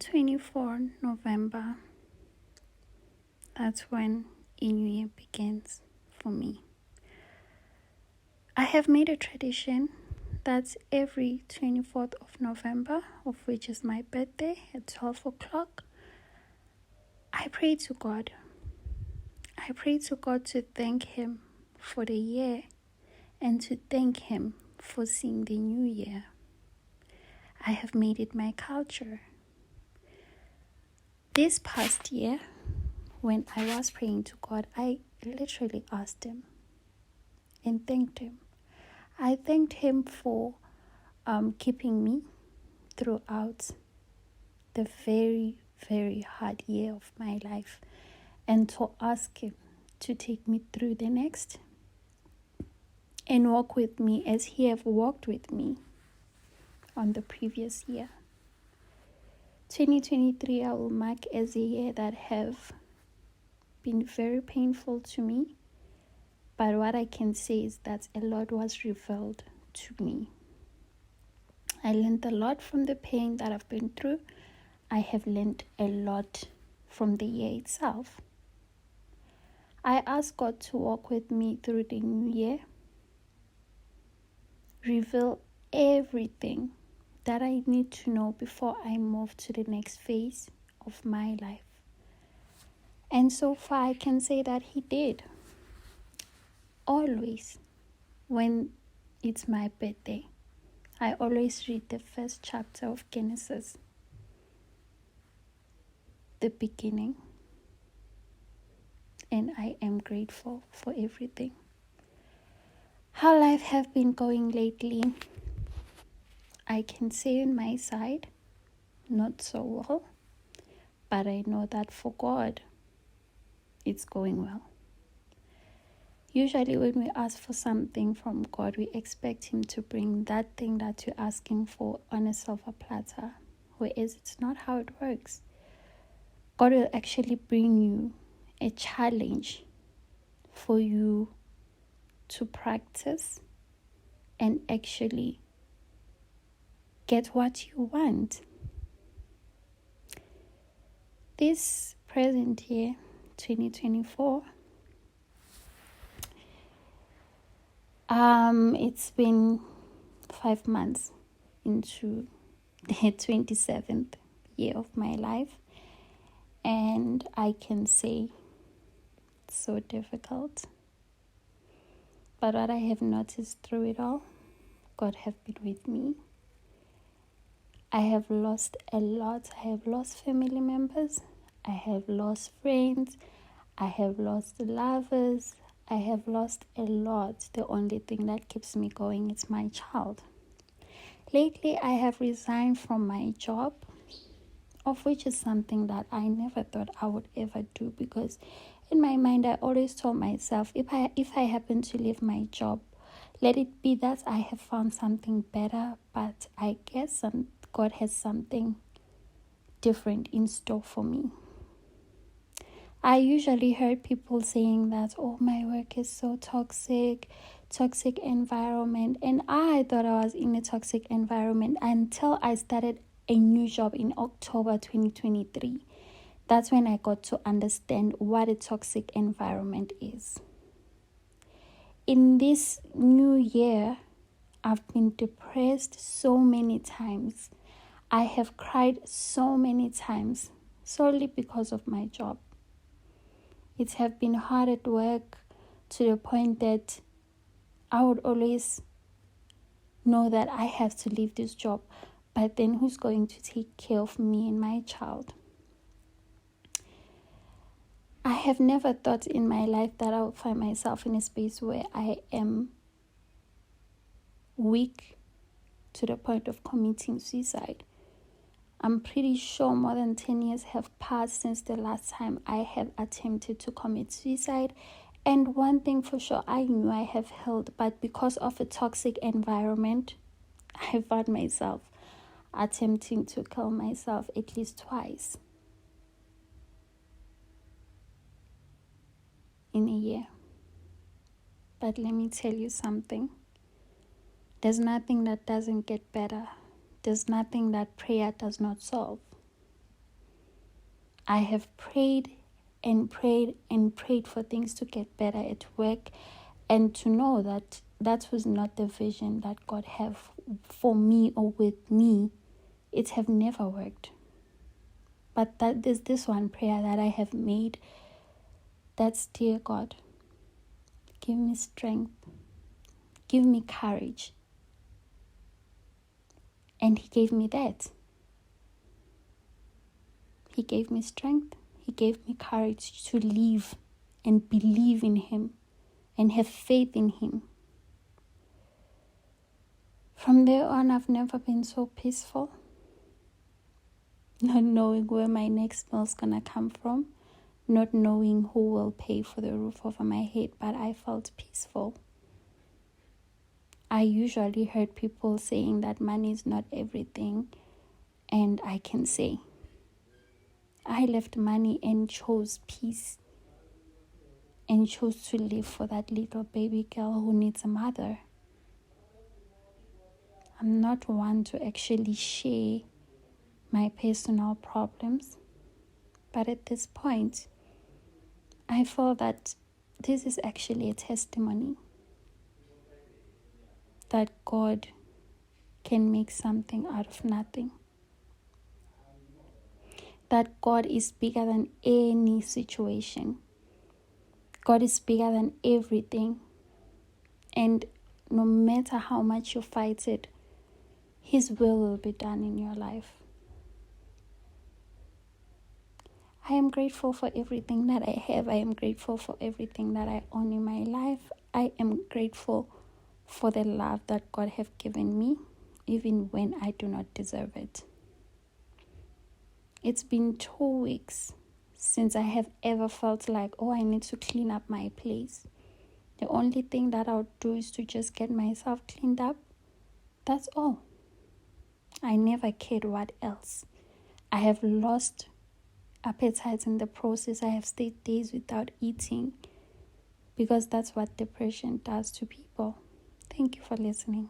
24 November, that's when a new year begins for me. I have made a tradition that's every 24th of November, of which is my birthday at 12 o'clock, I pray to God. I pray to God to thank Him for the year and to thank Him for seeing the new year. I have made it my culture. This past year, when I was praying to God, I literally asked Him and thanked Him. I thanked Him for keeping me throughout the very, very hard year of my life, and to ask Him to take me through the next and walk with me as He have walked with me on the previous year. 2023 I will mark as a year that have been very painful to me, but what I can say is that a lot was revealed to me. I learned a lot from the pain that I've been through. I have learned a lot from the year itself. I ask God to walk with me through the new year, reveal everything that I need to know before I move to the next phase of my life. And so far I can say that He did. Always, when it's my birthday, I always read the first chapter of Genesis, the beginning, and I am grateful for everything. How life have been going lately, I can say on my side, not so well, but I know that for God, it's going well. Usually when we ask for something from God, we expect Him to bring that thing that you're asking for on a silver platter, whereas it's not how it works. God will actually bring you a challenge for you to practice and actually get what you want. This present year, 2024, it's been 5 months into the 27th year of my life, and I can say it's so difficult. But what I have noticed through it all, God have been with me. I have lost a lot. I have lost family members. I have lost friends. I have lost lovers. I have lost a lot. The only thing that keeps me going is my child. Lately, I have resigned from my job, of which is something that I never thought I would ever do, because in my mind, I always told myself, if I happen to leave my job, let it be that I have found something better, but I guess God has something different in store for me. I usually heard people saying that, oh, my work is so toxic environment. And I thought I was in a toxic environment until I started a new job in October 2023. That's when I got to understand what a toxic environment is. In this new year, I've been depressed so many times. I have cried so many times solely because of my job. It have been hard at work to the point that I would always know that I have to leave this job. But then who's going to take care of me and my child? I have never thought in my life that I would find myself in a space where I am weak to the point of committing suicide. I'm pretty sure more than 10 years have passed since the last time I have attempted to commit suicide. And one thing for sure, I knew I have healed, but because of a toxic environment, I found myself attempting to kill myself at least twice in a year. But let me tell you something. There's nothing that doesn't get better. There's nothing that prayer does not solve. I have prayed and prayed and prayed for things to get better at work, and to know that that was not the vision that God had for me or with me. It have never worked. But that there's this one prayer that I have made. That's, dear God, give me strength, give me courage. And He gave me that. He gave me strength. He gave me courage to live and believe in Him and have faith in Him. From there on, I've never been so peaceful. Not knowing where my next meal's gonna come from. Not knowing who will pay for the roof over my head, but I felt peaceful. I usually heard people saying that money is not everything, and I can say, I left money and chose peace, and chose to live for that little baby girl who needs a mother. I'm not one to actually share my personal problems, but at this point, I feel that this is actually a testimony that God can make something out of nothing. That God is bigger than any situation. God is bigger than everything. And no matter how much you fight it, His will be done in your life. I am grateful for everything that I have. I am grateful for everything that I own in my life. I am grateful for the love that God has given me, even when I do not deserve it. It's been 2 weeks since I have ever felt like, I need to clean up my place. The only thing that I'll do is to just get myself cleaned up. That's all. I never cared what else. I have lost appetite in the process. I have stayed days without eating, because that's what depression does to people. Thank you for listening.